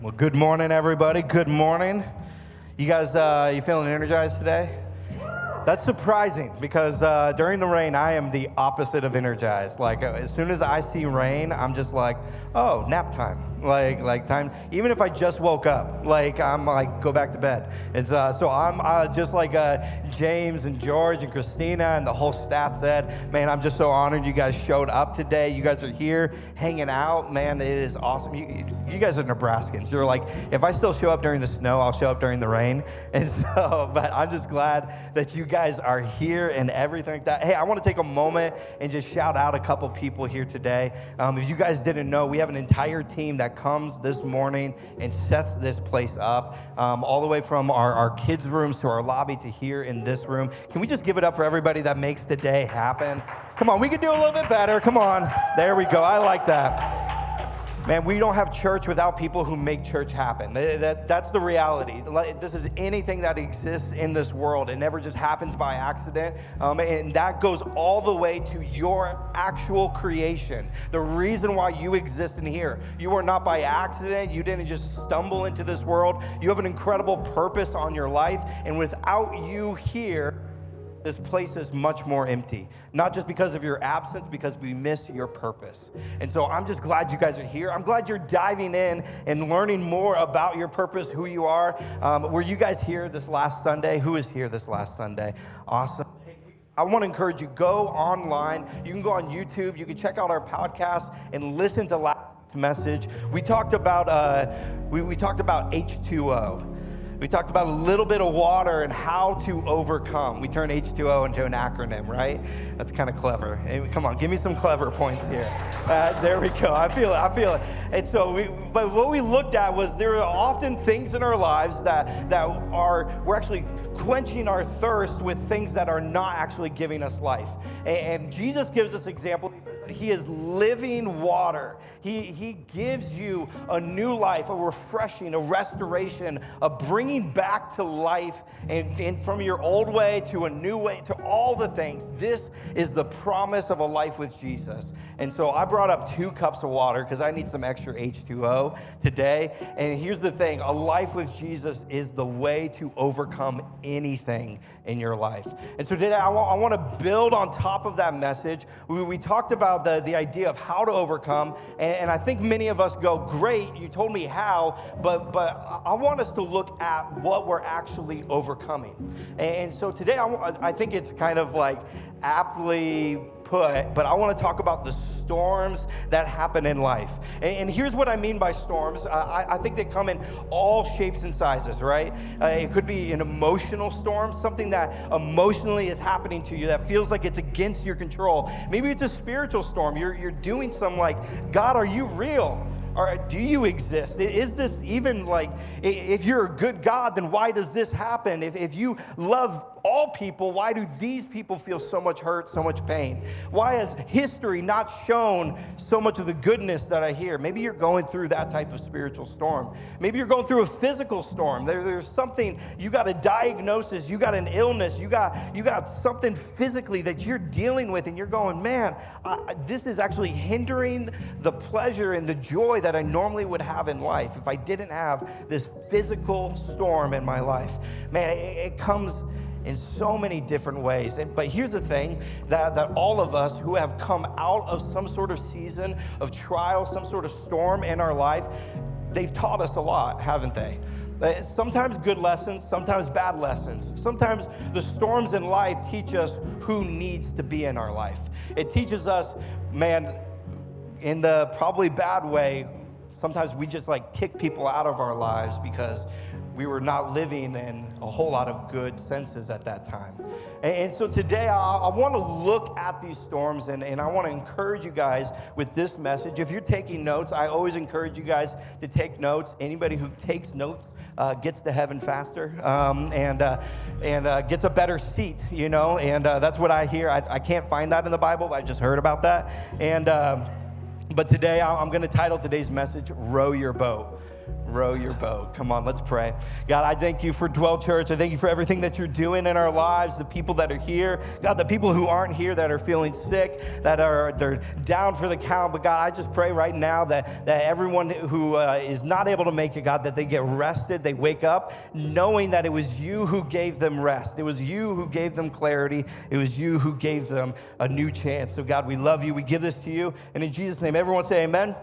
Well, good morning, everybody. Good morning. You guys, you feeling energized today? That's surprising because during the rain, I am the opposite of energized. Like, as soon as I see rain, I'm just like, oh, nap time. Like time, even if I just woke up, I'm like, go back to bed. And so I'm just like James and George and Christina and the whole staff said, man, I'm just so honored you guys showed up today. You guys are here hanging out. Man, it is awesome. You guys are Nebraskans. You're like, if I still show up during the snow, I'll show up during the rain. And so, but I'm just glad that you guys are here and everything like that. Hey, I want to take a moment and just shout out a couple people here today. If you guys didn't know, we have an entire team that comes this morning and sets this place up, all the way from our kids' rooms to our lobby to here in this room. Can we just give it up for everybody that makes today happen? Come on, we can do a little bit better. Come on. There we go. I like that. Man, we don't have church without people who make church happen. That's the reality. This is anything that exists in this world. It never just happens by accident. And that goes all the way to your actual creation. The reason why you exist in here. You are not by accident. You didn't just stumble into this world. You have an incredible purpose on your life. And without you here, this place is much more empty. Not just because of your absence, because we miss your purpose. And so I'm just glad you guys are here. I'm glad you're diving in and learning more about your purpose, who you are. Were you guys here this last Sunday? Who is here this last Sunday? Awesome. I want to encourage you, go online. You can go on YouTube. You can check out our podcast and listen to last message. We talked about H2O. We talked about a little bit of water and how to overcome. We turned H2O into an acronym, right? That's kind of clever. Hey, come on, give me some clever points here. There we go. I feel it. And so, but what we looked at was there are often things in our lives we're actually quenching our thirst with things that are not actually giving us life. And Jesus gives us example. He is living water. He gives you a new life, a refreshing, a restoration, a bringing back to life, and from your old way to a new way, to all the things. This is the promise of a life with Jesus. And so I brought up 2 cups of water because I need some extra H2O today. And here's the thing, a life with Jesus is the way to overcome anything in your life. And so today I want to build on top of that message. We talked about the idea of how to overcome, and I think many of us go, great, you told me how, but I want us to look at what we're actually overcoming. And so today I think it's kind of like aptly put, but I want to talk about the storms that happen in life. And here's what I mean by storms. I think they come in all shapes and sizes, right? It could be an emotional storm, something that emotionally is happening to you that feels like it's against your control. Maybe it's a spiritual storm. You're doing some like, God, are you real? Or do you exist? Is this even like, if you're a good God, then why does this happen? If you love all people, why do these people feel so much hurt, so much pain? Why has history not shown so much of the goodness that I hear? Maybe you're going through that type of spiritual storm. Maybe you're going through a physical storm. There's something, you got a diagnosis, you got an illness, you got something physically that you're dealing with, and you're going, man, this is actually hindering the pleasure and the joy that I normally would have in life if I didn't have this physical storm in my life. Man, it comes in so many different ways. But here's the thing, that all of us who have come out of some sort of season of trial, some sort of storm in our life, they've taught us a lot, haven't they? Sometimes good lessons, sometimes bad lessons. Sometimes the storms in life teach us who needs to be in our life. It teaches us, man, in the probably bad way, sometimes we just like kick people out of our lives because we were not living in a whole lot of good senses at that time. And so today I want to look at these storms, and I want to encourage you guys with this message. If you're taking notes, I always encourage you guys to take notes. Anybody who takes notes gets to heaven faster and gets a better seat, you know, and that's what I hear. I can't find that in the Bible, but I just heard about that. But today I'm going to title today's message, Row Your Boat. Row your boat. Come on, let's pray. God, I thank you for Dwell Church. I thank you for everything that you're doing in our lives, the people that are here. God, the people who aren't here that are feeling sick, they're down for the count. But God, I just pray right now that everyone who is not able to make it, God, that they get rested, they wake up knowing that it was you who gave them rest. It was you who gave them clarity. It was you who gave them a new chance. So God, we love you. We give this to you. And in Jesus' name, everyone say amen.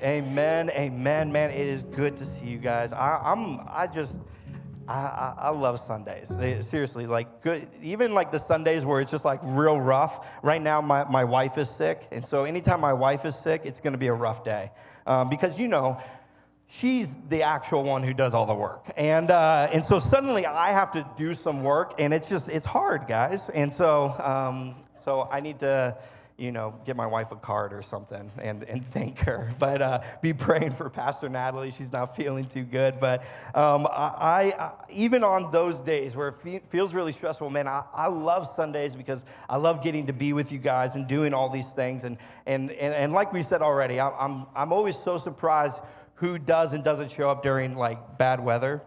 Amen, amen, man. It is good to see you guys. I love Sundays. Seriously, like good. Even like the Sundays where it's just like real rough. Right now, my wife is sick, and so anytime my wife is sick, it's going to be a rough day because she's the actual one who does all the work, and so suddenly I have to do some work, and it's hard, guys, and so I need to. Get my wife a card or something and thank her. But be praying for Pastor Natalie. She's not feeling too good. But I even on those days where it feels really stressful, man, I love Sundays because I love getting to be with you guys and doing all these things. And like we said already, I'm always so surprised who does and doesn't show up during like bad weather.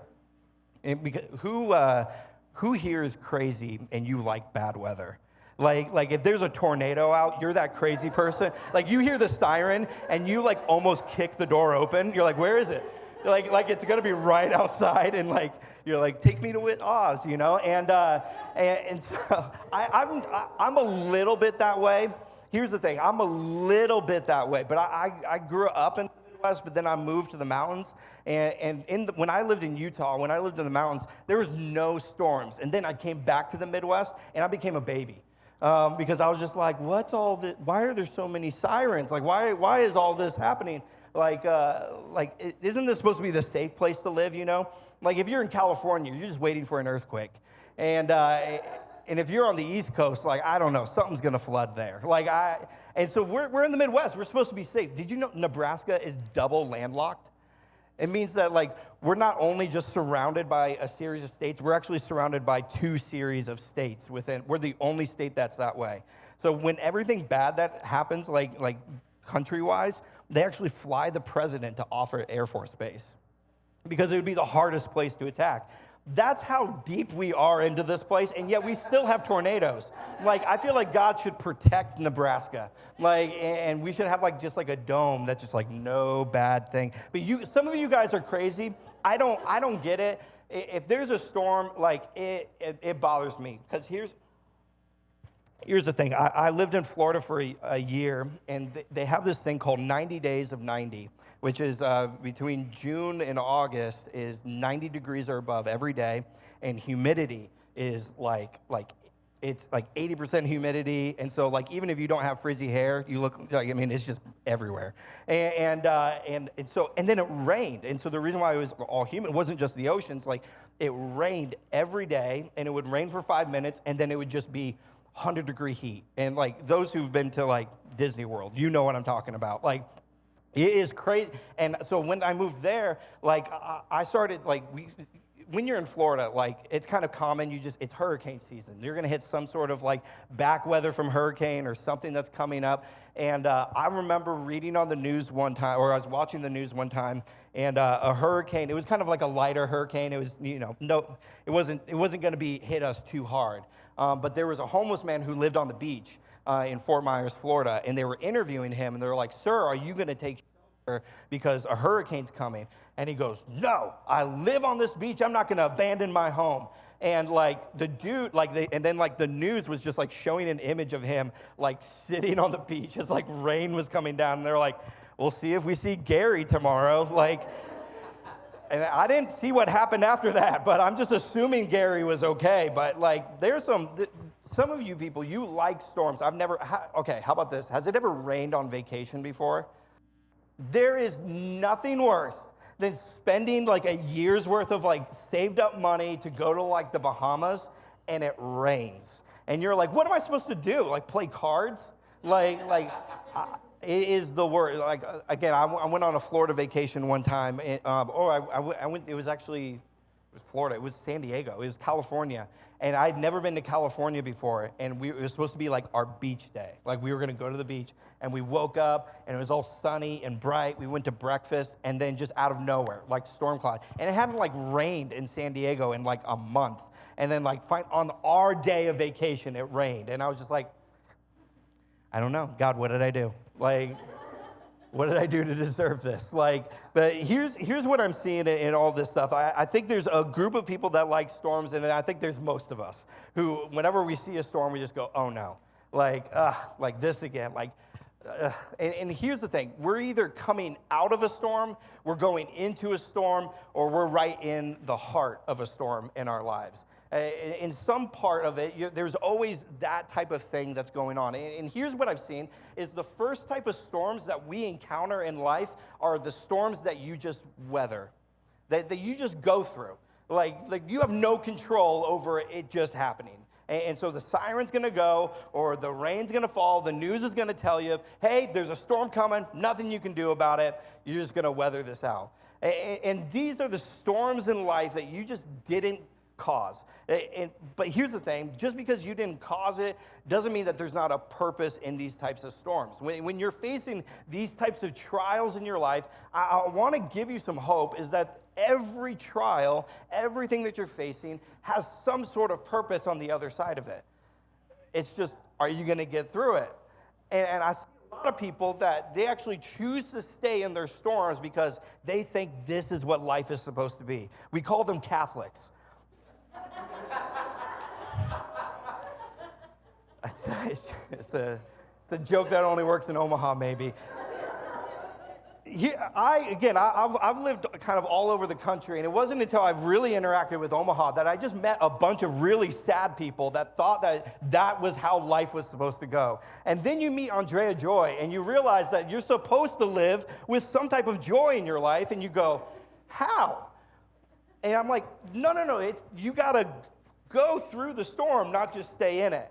And because who here is crazy and you like bad weather? Like if there's a tornado out, you're that crazy person. Like you hear the siren and you like almost kick the door open. You're like, where is it? Like it's gonna be right outside, and like you're like, take me to Oz, And so I'm a little bit that way. Here's the thing, I'm a little bit that way, but I grew up in the Midwest, but then I moved to the mountains. And when I lived in Utah, when I lived in the mountains, there was no storms. And then I came back to the Midwest and I became a baby. Because I was just like, what's all this? Why are there so many sirens? Like, why is all this happening? Isn't this supposed to be the safe place to live, Like, if you're in California, you're just waiting for an earthquake. And if you're on the East Coast, like, I don't know, something's going to flood there. And so we're in the Midwest. We're supposed to be safe. Did you know Nebraska is double landlocked? It means that, like, we're not only just surrounded by a series of states, we're actually surrounded by two series of states within. We're the only state that's that way. So when everything bad that happens, like country-wise, they actually fly the president to Offutt Air Force Base because it would be the hardest place to attack. That's how deep we are into this place, and yet we still have tornadoes. Like, I feel like God should protect Nebraska. And we should have just a dome that's just like no bad thing. But some of you guys are crazy. I don't get it. If there's a storm, it bothers me. Because here's the thing. I lived in Florida for a year, and they have this thing called 90 Days of 90. Which is between June and August is 90 degrees or above every day, and humidity is it's 80% humidity, and so even if you don't have frizzy hair, you look it's just everywhere, and then it rained, and so the reason why it was all humid wasn't just the oceans, it rained every day, and it would rain for 5 minutes, and then it would just be 100-degree heat, and those who've been to Disney World, you know what I'm talking about, It is crazy. And so when I moved there, I started, when you're in Florida, it's kind of common, it's hurricane season. You're going to hit some sort of, back weather from hurricane or something that's coming up. And I remember reading on the news one time, or I was watching the news one time, and a hurricane, it was kind of like a lighter hurricane. It was, it wasn't going to hit us too hard. But there was a homeless man who lived on the beach in Fort Myers, Florida, and they were interviewing him, and they were like, "Sir, are you going to take shelter because a hurricane's coming?" And he goes, "No, I live on this beach. I'm not going to abandon my home." And the dude, and then the news was just showing an image of him sitting on the beach as rain was coming down, and they're like, "We'll see if we see Gary tomorrow." And I didn't see what happened after that, but I'm just assuming Gary was okay. But there's some of you people, you like storms. Okay, how about this? Has it ever rained on vacation before? There is nothing worse than spending a year's worth of saved up money to go to the Bahamas, and it rains. And you're like, what am I supposed to do? Play cards? It is the worst. Again, I went on a Florida vacation one time. I went. It was was Florida, it was San Diego, it was California. And I'd never been to California before, and it was supposed to be like our beach day. Like we were gonna go to the beach, and we woke up, and it was all sunny and bright. We went to breakfast, and then just out of nowhere, like storm cloud. And it hadn't like rained in San Diego in like a month. And then like on our day of vacation, it rained. And I was just like, I don't know, God, what did I do? Like, what did I do to deserve this? But here's what I'm seeing in all this stuff. I think there's a group of people that like storms, and I think there's most of us who, whenever we see a storm, we just go, oh no, like this again, and here's the thing. We're either coming out of a storm, we're going into a storm, or we're right in the heart of a storm in our lives. In some part of it, there's always that type of thing that's going on. And here's what I've seen, is the first type of storms that we encounter in life are the storms that you just weather, that you just go through. Like you have no control over it just happening. And so the siren's gonna go, or the rain's gonna fall, the news is gonna tell you, hey, there's a storm coming, nothing you can do about it, you're just gonna weather this out. And these are the storms in life that you just didn't cause. But here's the thing, just because you didn't cause it doesn't mean that there's not a purpose in these types of storms. When you're facing these types of trials in your life, I want to give you some hope, is that every trial, everything that you're facing has some sort of purpose on the other side of it. It's just, are you going to get through it? And I see a lot of people that they actually choose to stay in their storms because they think this is what life is supposed to be. We call them Catholics. It's a joke that only works in Omaha, maybe. I've lived kind of all over the country, and it wasn't until I've really interacted with Omaha that I just met a bunch of really sad people that thought that was how life was supposed to go. And then you meet Andrea Joy, and you realize that you're supposed to live with some type of joy in your life, and you go, how? And I'm like, no, you gotta go through the storm, not just stay in it.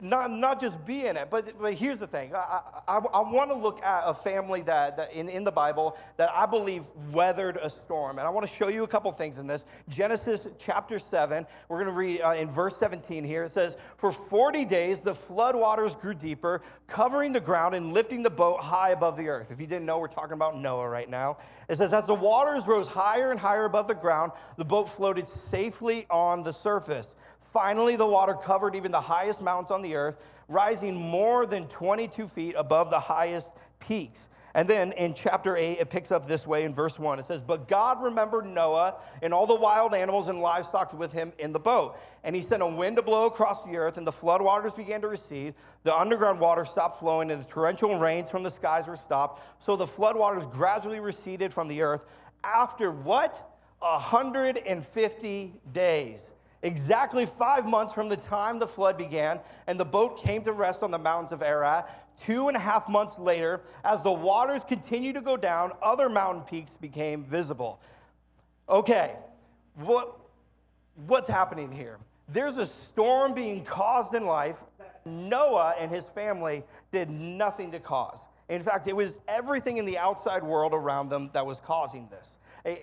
Not just be in it, but here's the thing. I want to look at a family that in the Bible that I believe weathered a storm. And I want to show you a couple things in this. Genesis chapter 7, we're going to read in verse 17 here. It says, for 40 days the flood waters grew deeper, covering the ground and lifting the boat high above the earth. If you didn't know, we're talking about Noah right now. It says, as the waters rose higher and higher above the ground, the boat floated safely on the surface. Finally, the water covered even the highest mountains on the earth, rising more than 22 feet above the highest peaks. And then in chapter 8, it picks up this way in verse 1. It says, but God remembered Noah and all the wild animals and livestock with him in the boat. And he sent a wind to blow across the earth, and the flood waters began to recede. The underground water stopped flowing, and the torrential rains from the skies were stopped. So the flood waters gradually receded from the earth after what? 150 days. Exactly 5 months from the time the flood began, and the boat came to rest on the mountains of Ararat. 2.5 months later, as the waters continued to go down, other mountain peaks became visible. Okay, what's happening here? There's a storm being caused in life that Noah and his family did nothing to cause. In fact, it was everything in the outside world around them that was causing this.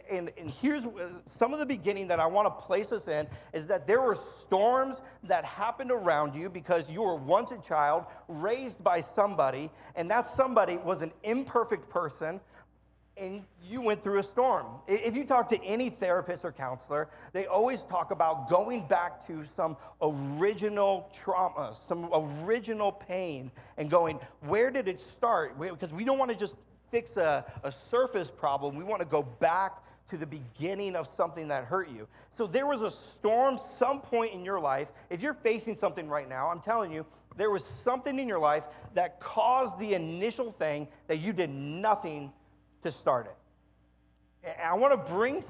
And here's some of the beginning that I want to place us in, is that there were storms that happened around you because you were once a child raised by somebody, and that somebody was an imperfect person, and you went through a storm. If you talk to any therapist or counselor, they always talk about going back to some original trauma, some original pain, and going, where did it start? Because we don't want to just fix a surface problem. We want to go back to the beginning of something that hurt you. So there was a storm some point in your life. If you're facing something right now, I'm telling you, there was something in your life that caused the initial thing that you did nothing to start it. And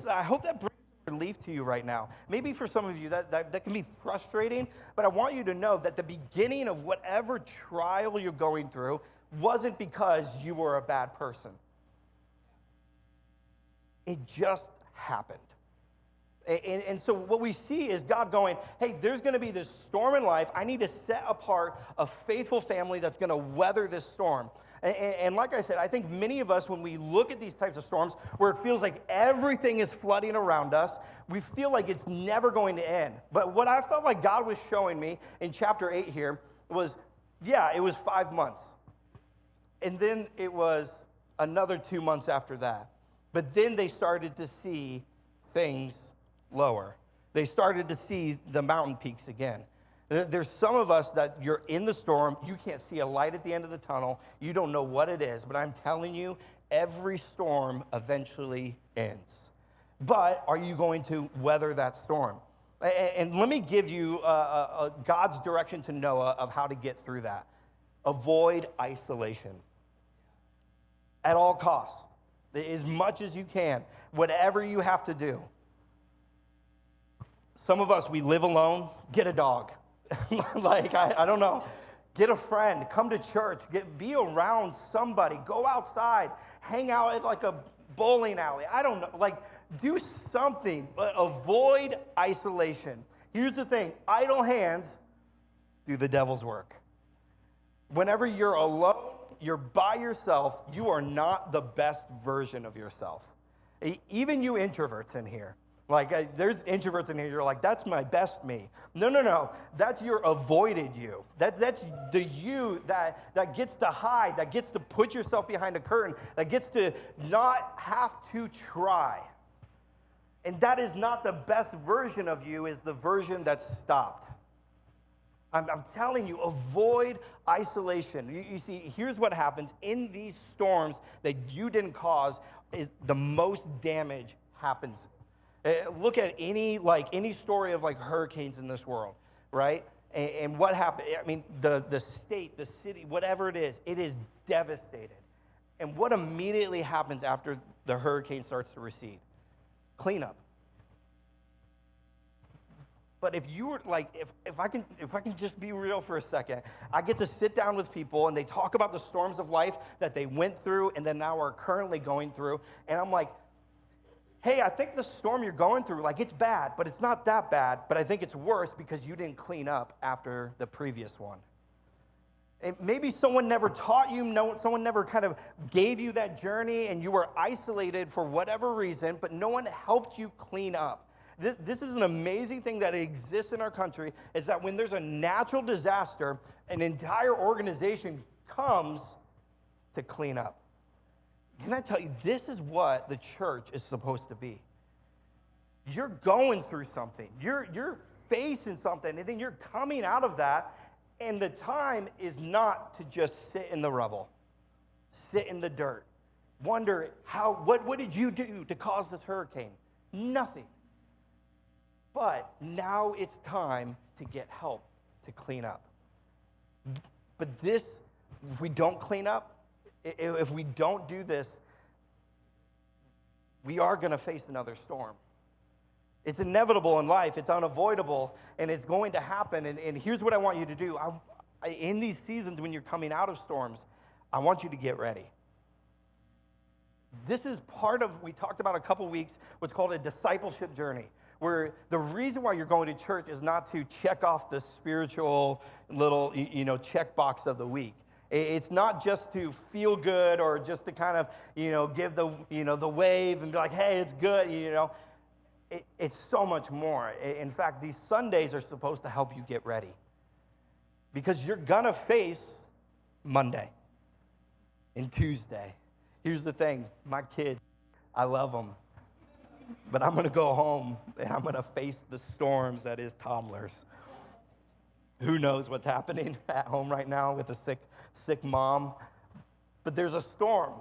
I hope that brings relief to you right now. Maybe for some of you that can be frustrating, but I want you to know that the beginning of whatever trial you're going through wasn't because you were a bad person. It just happened. And so what we see is God going, hey, there's going to be this storm in life. I need to set apart a faithful family that's going to weather this storm. And like I said, I think many of us, when we look at these types of storms where it feels like everything is flooding around us, we feel like it's never going to end. But what I felt like God was showing me in chapter 8 here was, it was 5 months. And then it was another 2 months after that. But then they started to see things lower. They started to see the mountain peaks again. There's some of us that you're in the storm, you can't see a light at the end of the tunnel, you don't know what it is, but I'm telling you, every storm eventually ends. But are you going to weather that storm? And let me give you God's direction to Noah of how to get through that. Avoid isolation at all costs, as much as you can, whatever you have to do. Some of us, we live alone, get a dog. I don't know. Get a friend, come to church, be around somebody, go outside, hang out at like a bowling alley. I don't know, do something, but avoid isolation. Here's the thing, idle hands do the devil's work. Whenever you're alone, you're by yourself, you are not the best version of yourself. Even you introverts in here. There's introverts in here, you're like, that's my best me. No. That's your avoided you. That's the you that gets to hide, that gets to put yourself behind a curtain, that gets to not have to try. And that is not the best version of you, is the version that's stopped. I'm telling you, avoid isolation. You see, here's what happens. In these storms that you didn't cause, is the most damage happens. Look at any story of hurricanes in this world, right? And what happened? I mean, the state, the city, whatever it is devastated. And what immediately happens after the hurricane starts to recede? Cleanup. But if you were if I can just be real for a second, I get to sit down with people and they talk about the storms of life that they went through and then now are currently going through, and I'm like, hey, I think the storm you're going through, it's bad, but it's not that bad, but I think it's worse because you didn't clean up after the previous one. And maybe someone never taught you, someone never kind of gave you that journey, and you were isolated for whatever reason, but no one helped you clean up. This is an amazing thing that exists in our country, is that when there's a natural disaster, an entire organization comes to clean up. Can I tell you, this is what the church is supposed to be. You're going through something. You're facing something, and then you're coming out of that, and the time is not to just sit in the rubble, sit in the dirt, wonder what did you do to cause this hurricane? Nothing. But now it's time to get help to clean up. But if we don't clean up, if we don't do this, we are going to face another storm. It's inevitable in life. It's unavoidable, and it's going to happen. And here's what I want you to do. In these seasons when you're coming out of storms, I want you to get ready. This is part of, we talked about a couple weeks, what's called a discipleship journey, where the reason why you're going to church is not to check off the spiritual little, checkbox of the week. It's not just to feel good or just to kind of, give the wave and be like, hey, it's good, It's so much more. In fact, these Sundays are supposed to help you get ready. Because you're going to face Monday and Tuesday. Here's the thing, my kids, I love them. But I'm going to go home and I'm going to face the storms that is toddlers. Who knows what's happening at home right now with a sick mom. But there's a storm,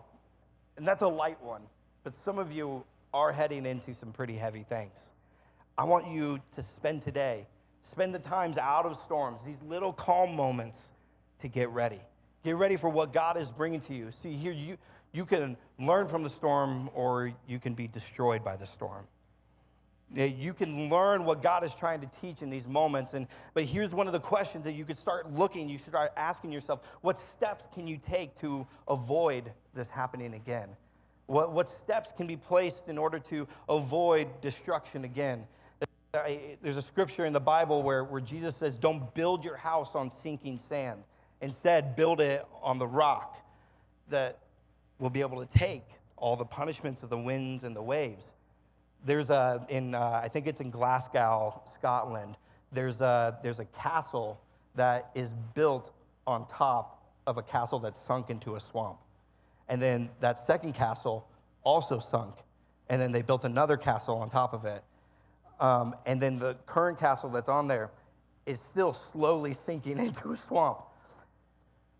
and that's a light one. But some of you are heading into some pretty heavy things. I want you to spend the times out of storms, these little calm moments, to get ready. Get ready for what God is bringing to you. See, here you can learn from the storm, or you can be destroyed by the storm. You can learn what God is trying to teach in these moments. But here's one of the questions that you could start looking, you should start asking yourself, what steps can you take to avoid this happening again? What steps can be placed in order to avoid destruction again? There's a scripture in the Bible where Jesus says, don't build your house on sinking sand. Instead, build it on the rock. that will be able to take all the punishments of the winds and the waves. There's I think it's in Glasgow, Scotland, there's a castle that is built on top of a castle that's sunk into a swamp. And then that second castle also sunk. And then they built another castle on top of it. And then the current castle that's on there is still slowly sinking into a swamp.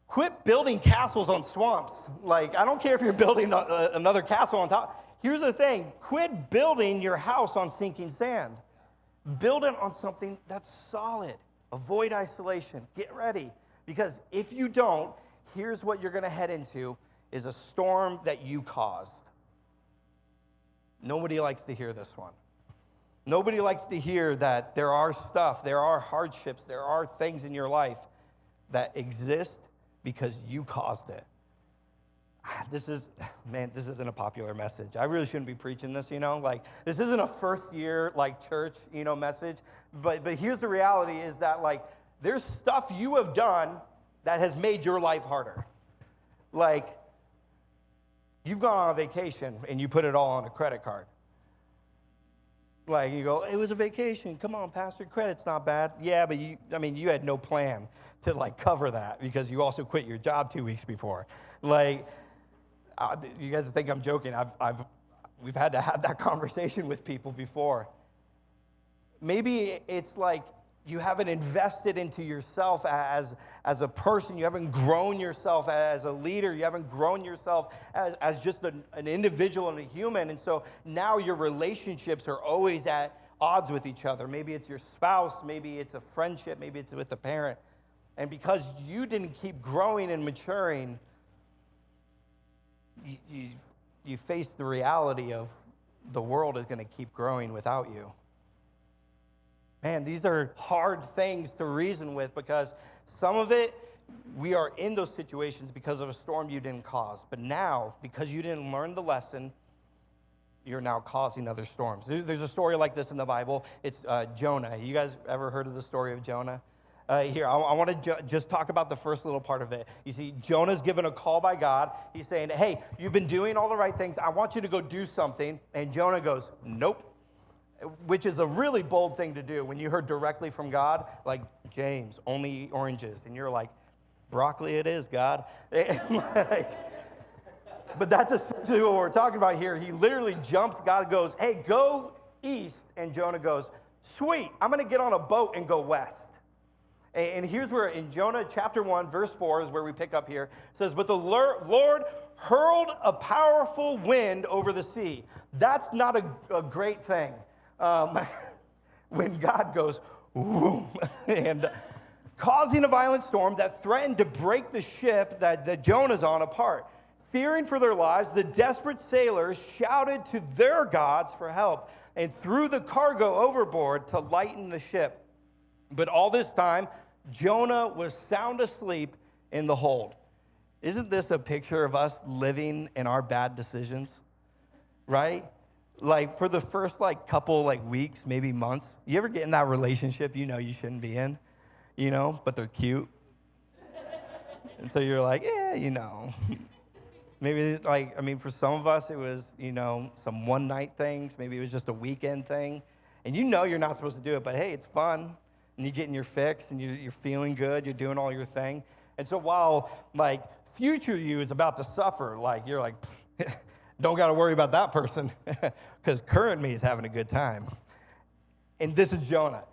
Quit building castles on swamps. Like, I don't care if you're building another castle on top. Here's the thing. Quit building your house on sinking sand. Build it on something that's solid. Avoid isolation. Get ready. Because if you don't, here's what you're going to head into is a storm that you caused. Nobody likes to hear this one. Nobody likes to hear that there are hardships, there are things in your life that exist because you caused it. This isn't a popular message. I really shouldn't be preaching this, Like, this isn't a first year, church, message. But here's the reality is that, there's stuff you have done that has made your life harder. Like, you've gone on a vacation and you put it all on a credit card. Like, you go, it was a vacation. Come on, Pastor, credit's not bad. Yeah, but you had no plan to, cover that because you also quit your job 2 weeks before. You guys think I'm joking. We've had to have that conversation with people before. Maybe it's like you haven't invested into yourself as a person. You haven't grown yourself as a leader. You haven't grown yourself as just an individual and a human. And so now your relationships are always at odds with each other. Maybe it's your spouse. Maybe it's a friendship. Maybe it's with a parent. And because you didn't keep growing and maturing, you face the reality of the world is going to keep growing without you. Man, these are hard things to reason with because some of it, we are in those situations because of a storm you didn't cause. But now, because you didn't learn the lesson, you're now causing other storms. There's a story like this in the Bible. It's Jonah. You guys ever heard of the story of Jonah? Here, I want to just talk about the first little part of it. You see, Jonah's given a call by God. He's saying, hey, you've been doing all the right things. I want you to go do something. And Jonah goes, nope, which is a really bold thing to do when you heard directly from God, like, James, only eat oranges. And you're like, broccoli it is, God. But that's essentially what we're talking about here. He literally jumps. God goes, hey, go east. And Jonah goes, sweet, I'm going to get on a boat and go west. And here's where in Jonah chapter 1, verse 4 is where we pick up here. It says, but the Lord hurled a powerful wind over the sea. That's not a great thing. When God goes, whoom, and causing a violent storm that threatened to break the ship that Jonah's on apart. Fearing for their lives, the desperate sailors shouted to their gods for help and threw the cargo overboard to lighten the ship. But all this time, Jonah was sound asleep in the hold. Isn't this a picture of us living in our bad decisions? Right? Like, for the first, couple, weeks, maybe months, you ever get in that relationship you shouldn't be in, but they're cute? And so you're like, yeah, Maybe, for some of us, it was, some one-night things. Maybe it was just a weekend thing. And you're not supposed to do it, but, hey, it's fun. And you're getting your fix, and you're feeling good. You're doing all your thing. And so while, future you is about to suffer, you're like, don't got to worry about that person because current me is having a good time. And this is Jonah.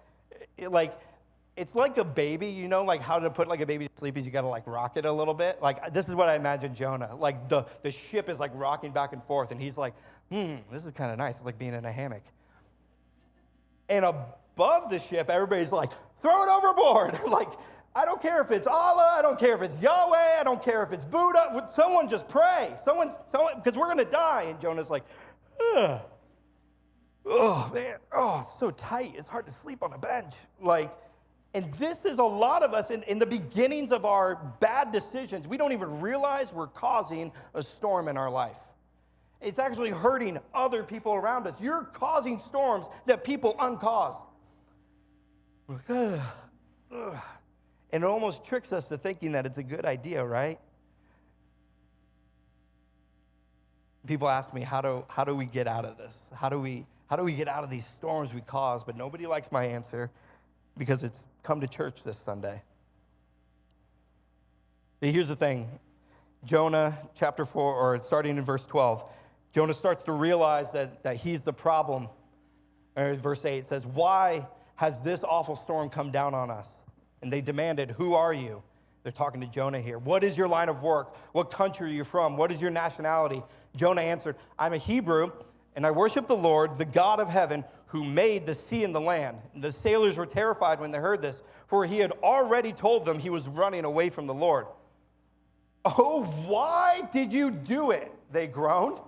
It's like a baby, how to put a baby to sleep is you got to rock it a little bit. This is what I imagine Jonah. The ship is rocking back and forth, and he's like, this is kind of nice. It's like being in a hammock. And above the ship, everybody's like, throw it overboard. I don't care if it's Allah, I don't care if it's Yahweh, I don't care if it's Buddha. Someone just pray. Someone, because we're going to die. And Jonah's like, ugh. Oh, man. Oh, it's so tight. It's hard to sleep on a bench. And this is a lot of us in the beginnings of our bad decisions. We don't even realize we're causing a storm in our life. It's actually hurting other people around us. You're causing storms that people uncaused. And it almost tricks us to thinking that it's a good idea, right? People ask me, how do we get out of this? How do we get out of these storms we cause? But nobody likes my answer because it's come to church this Sunday. But here's the thing. Jonah chapter 4, or starting in verse 12, Jonah starts to realize that he's the problem. Verse 8 says, "Why has this awful storm come down on us?" And they demanded, "Who are you?" They're talking to Jonah here. "What is your line of work? What country are you from? What is your nationality?" Jonah answered, "I'm a Hebrew, and I worship the Lord, the God of heaven, who made the sea and the land." The sailors were terrified when they heard this, for he had already told them he was running away from the Lord. "Oh, why did you do it?" they groaned.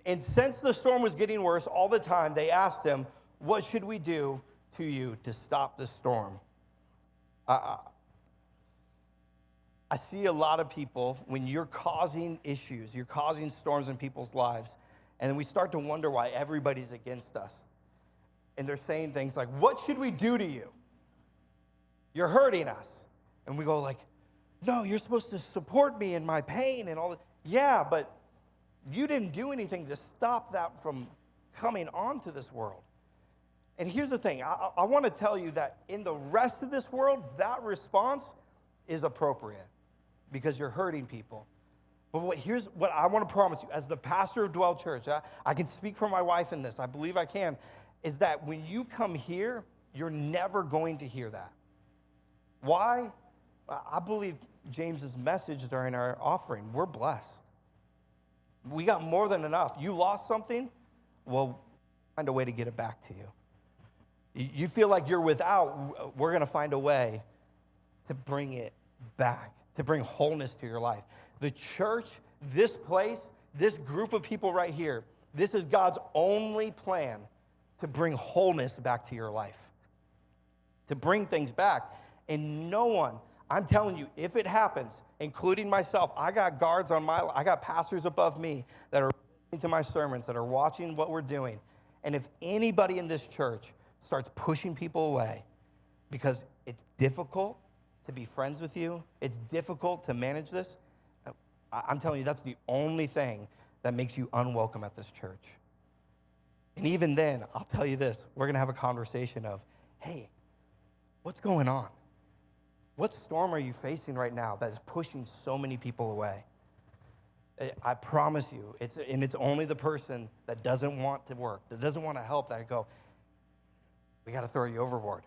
And since the storm was getting worse all the time, they asked him, "What should we do to you to stop the storm?" I see a lot of people, when you're causing issues, you're causing storms in people's lives, and then we start to wonder why everybody's against us. And they're saying things like, "What should we do to you? You're hurting us." And we go like, "No, you're supposed to support me in my pain and all that." Yeah, but you didn't do anything to stop that from coming onto this world. And here's the thing. I want to tell you that in the rest of this world, that response is appropriate because you're hurting people. But here's what I want to promise you. As the pastor of Dwell Church, I can speak for my wife in this. I believe I can. Is that when you come here, you're never going to hear that. Why? I believe James's message during our offering, we're blessed. We got more than enough. You lost something, well, find a way to get it back to you. You feel like you're without, we're going to find a way to bring it back, to bring wholeness to your life. The church, this place, this group of people right here, this is God's only plan to bring wholeness back to your life, to bring things back. And no one, I'm telling you, if it happens, including myself, I got guards I got pastors above me that are listening to my sermons, that are watching what we're doing. And if anybody in this church starts pushing people away because it's difficult to be friends with you, it's difficult to manage this, I'm telling you, that's the only thing that makes you unwelcome at this church. And even then, I'll tell you this, we're going to have a conversation of, "Hey, what's going on? What storm are you facing right now that is pushing so many people away?" I promise you, it's only the person that doesn't want to work, that doesn't want to help, that I go, "We got to throw you overboard."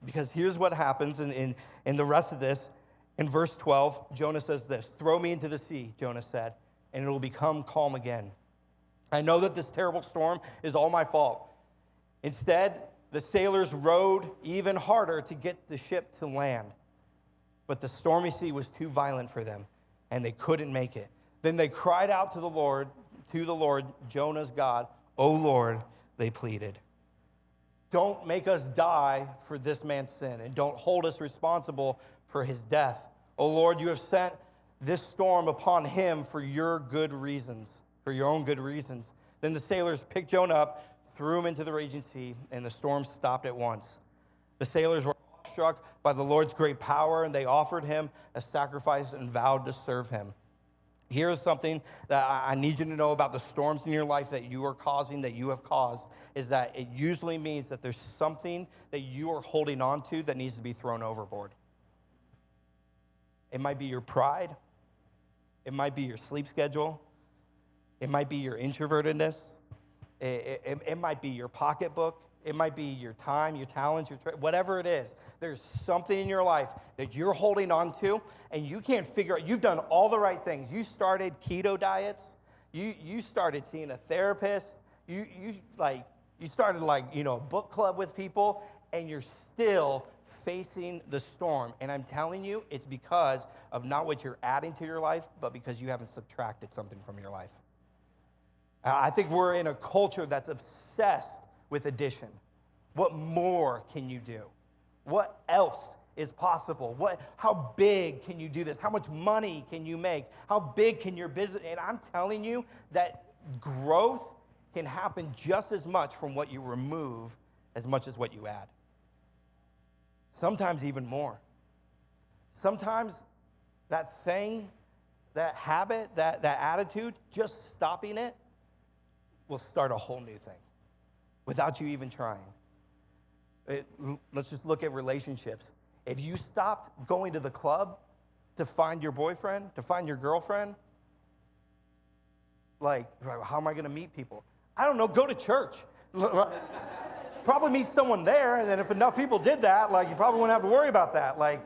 Because here's what happens in the rest of this. In verse 12, Jonah says this, "Throw me into the sea," Jonah said, "and it will become calm again. I know that this terrible storm is all my fault." Instead, the sailors rowed even harder to get the ship to land. But the stormy sea was too violent for them, and they couldn't make it. Then they cried out to the Lord, Jonah's God. "O Lord," they pleaded, "don't make us die for this man's sin, and don't hold us responsible for his death. O Lord, you have sent this storm upon him for your good reasons, for your own good reasons." Then the sailors picked Jonah up, threw him into the raging sea, and the storm stopped at once. The sailors were struck by the Lord's great power, and they offered him a sacrifice and vowed to serve him. Here's something that I need you to know about the storms in your life that you are causing, that you have caused, is that it usually means that there's something that you are holding on to that needs to be thrown overboard. It might be your pride. It might be your sleep schedule. It might be your introvertedness. It might be your pocketbook. It might be your time, your talents, whatever it is. There's something in your life that you're holding on to, and you can't figure out. You've done all the right things. You started keto diets. You started seeing a therapist. You started book club with people, and you're still facing the storm. And I'm telling you, it's because of not what you're adding to your life, but because you haven't subtracted something from your life. I think we're in a culture that's obsessed with addition. What more can you do? What else is possible? How big can you do this? How much money can you make? How big can your business? And I'm telling you that growth can happen just as much from what you remove as much as what you add. Sometimes even more. Sometimes that thing that habit, that attitude, just stopping it will start a whole new thing without you even trying. Let's just look at relationships. If you stopped going to the club to find your boyfriend, to find your girlfriend, like, how am I going to meet people? I don't know, go to church. Probably meet someone there, and then if enough people did that, like, you probably wouldn't have to worry about that. Like,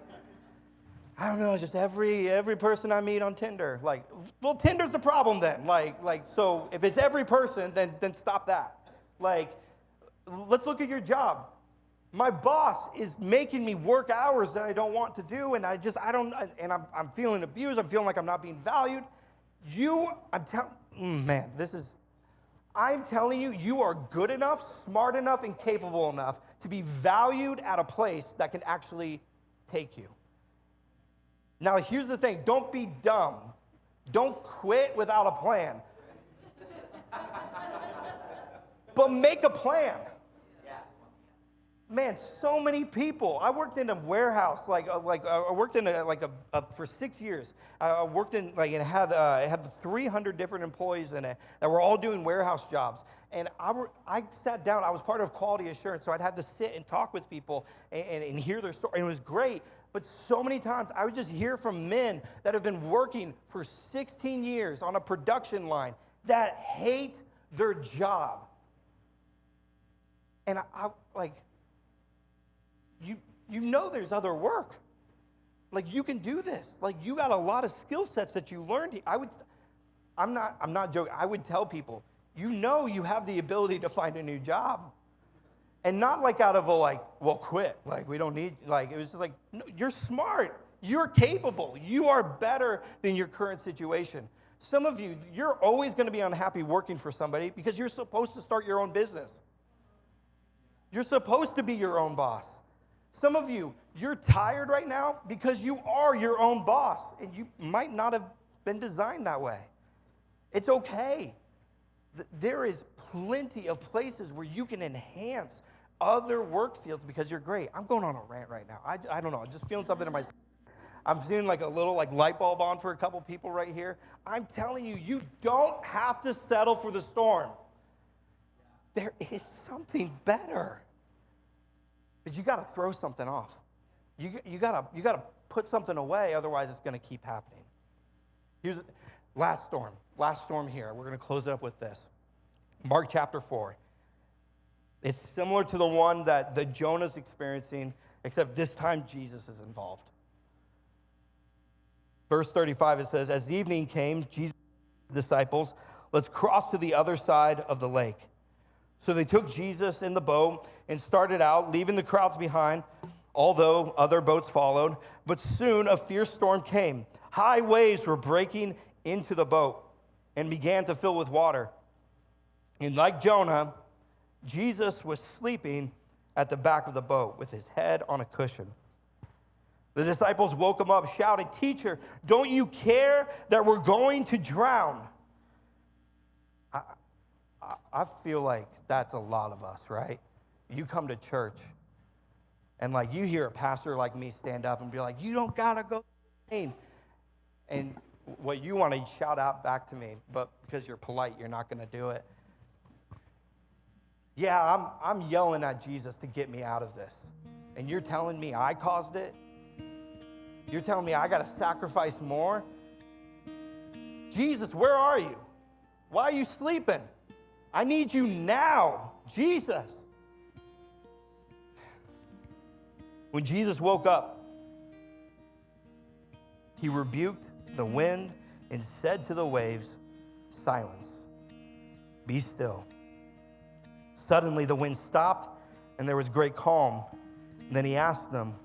I don't know, just every person I meet on Tinder. Like, well, Tinder's the problem then. Like, so if it's every person, then stop that. Like, let's look at your job. My boss is making me work hours that I don't want to do, and I'm feeling abused. I'm feeling like I'm not being valued. I'm telling you, you are good enough, smart enough, and capable enough to be valued at a place that can actually take you. Now, here's the thing. Don't be dumb. Don't quit without a plan. But make a plan. Man, so many people. I worked in a warehouse, I worked in for 6 years. I worked in, it had 300 different employees in it that were all doing warehouse jobs. And I sat down, I was part of quality assurance, so I'd have to sit and talk with people and hear their story. And it was great, but so many times I would just hear from men that have been working for 16 years on a production line that hate their job. And you know there's other work. Like, you can do this. Like, you got a lot of skill sets that you learned. I'm not joking. I would tell people, you have the ability to find a new job. And not out of quit. We don't need, it was just no, you're smart. You're capable. You are better than your current situation. Some of you, you're always going to be unhappy working for somebody because you're supposed to start your own business. You're supposed to be your own boss. Some of you, you're tired right now because you are your own boss, and you might not have been designed that way. It's okay. There is plenty of places where you can enhance other work fields because you're great. I'm going on a rant right now. I don't know. I'm just feeling something in my... I'm seeing a little light bulb on for a couple people right here. I'm telling you, you don't have to settle for the storm. There is something better. But you got to throw something off. You got to put something away, otherwise it's going to keep happening. Here's last storm here. We're going to close it up with this. Mark chapter 4. It's similar to the one that Jonah's experiencing, except this time Jesus is involved. Verse 35, it says, as evening came, Jesus and his disciples, let's cross to the other side of the lake. So they took Jesus in the boat and started out, leaving the crowds behind, although other boats followed. But soon a fierce storm came. High waves were breaking into the boat and began to fill with water. And like Jonah, Jesus was sleeping at the back of the boat with his head on a cushion. The disciples woke him up, shouting, "Teacher, don't you care that we're going to drown?" I feel like that's a lot of us, right? You come to church, and you hear a pastor like me stand up and be like, "You don't gotta go," and what you want to shout out back to me, but because you're polite, you're not gonna do it. Yeah, I'm yelling at Jesus to get me out of this, and you're telling me I caused it. You're telling me I got to sacrifice more? Jesus, where are you? Why are you sleeping? I need you now, Jesus. When Jesus woke up, he rebuked the wind and said to the waves, "Silence, be still." Suddenly the wind stopped and there was great calm. And then he asked them,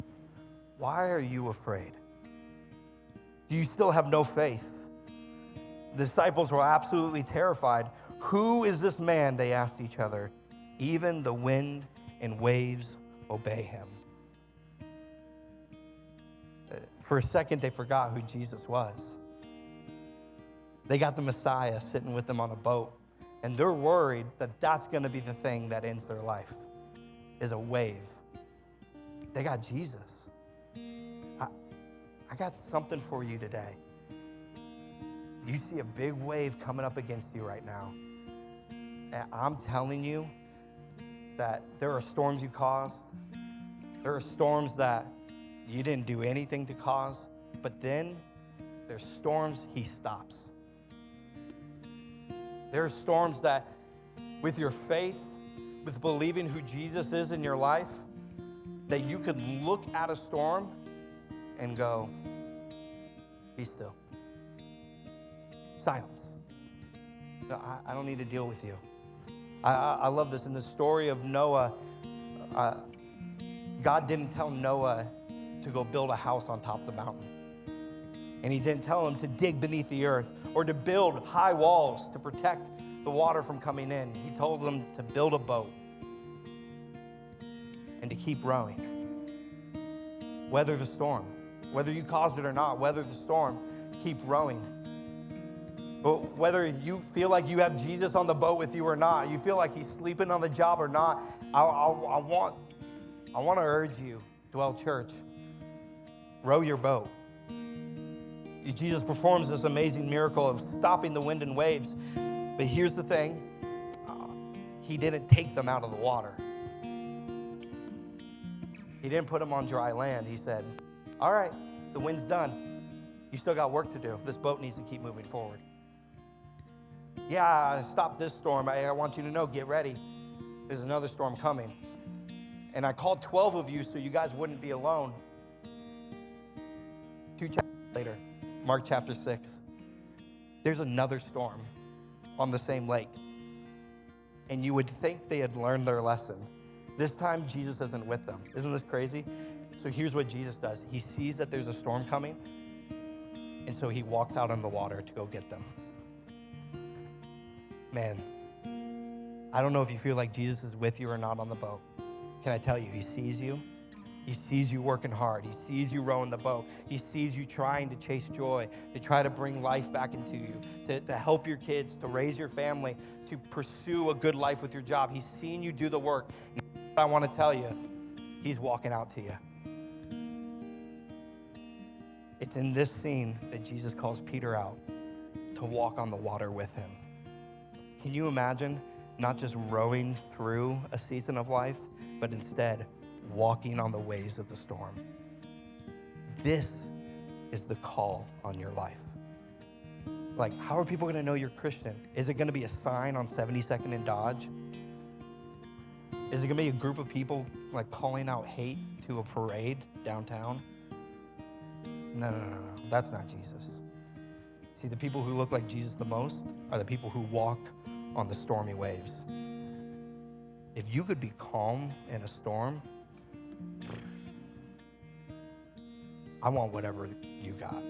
"Why are you afraid? Do you still have no faith?" The disciples were absolutely terrified. "Who is this man?" they asked each other. "Even the wind and waves obey him." For a second, they forgot who Jesus was. They got the Messiah sitting with them on a boat, and they're worried that that's going to be the thing that ends their life, is a wave. They got Jesus. I got something for you today. You see a big wave coming up against you right now. And I'm telling you that there are storms you caused. There are storms that you didn't do anything to cause. But then there's storms he stops. There are storms that with your faith, with believing who Jesus is in your life, that you could look at a storm and go, be still. Silence. No, I don't need to deal with you. I love this. In the story of Noah, God didn't tell Noah to go build a house on top of the mountain. And he didn't tell him to dig beneath the earth or to build high walls to protect the water from coming in. He told them to build a boat and to keep rowing. Weather the storm. Whether you caused it or not, weather the storm, keep rowing. But whether you feel like you have Jesus on the boat with you or not, you feel like he's sleeping on the job or not, I want to urge you, Dwell Church, row your boat. Jesus performs this amazing miracle of stopping the wind and waves. But here's the thing, he didn't take them out of the water. He didn't put them on dry land. He said, all right, the wind's done. You still got work to do. This boat needs to keep moving forward. Yeah, stop this storm. I want you to know, get ready. There's another storm coming. And I called 12 of you so you guys wouldn't be alone. 2 chapters later, Mark chapter 6. There's another storm on the same lake. And you would think they had learned their lesson. This time, Jesus isn't with them. Isn't this crazy? So here's what Jesus does. He sees that there's a storm coming, and so he walks out on the water to go get them. Man, I don't know if you feel like Jesus is with you or not on the boat. Can I tell you, he sees you. He sees you working hard. He sees you rowing the boat. He sees you trying to chase joy, to try to bring life back into you, to help your kids, to raise your family, to pursue a good life with your job. He's seen you do the work. I want to tell you, he's walking out to you. It's in this scene that Jesus calls Peter out to walk on the water with him. Can you imagine not just rowing through a season of life, but instead walking on the waves of the storm? This is the call on your life. Like, how are people going to know you're Christian? Is it going to be a sign on 72nd and Dodge? Is it going to be a group of people like calling out hate to a parade downtown? No. That's not Jesus. See, the people who look like Jesus the most are the people who walk on the stormy waves. If you could be calm in a storm, I want whatever you got.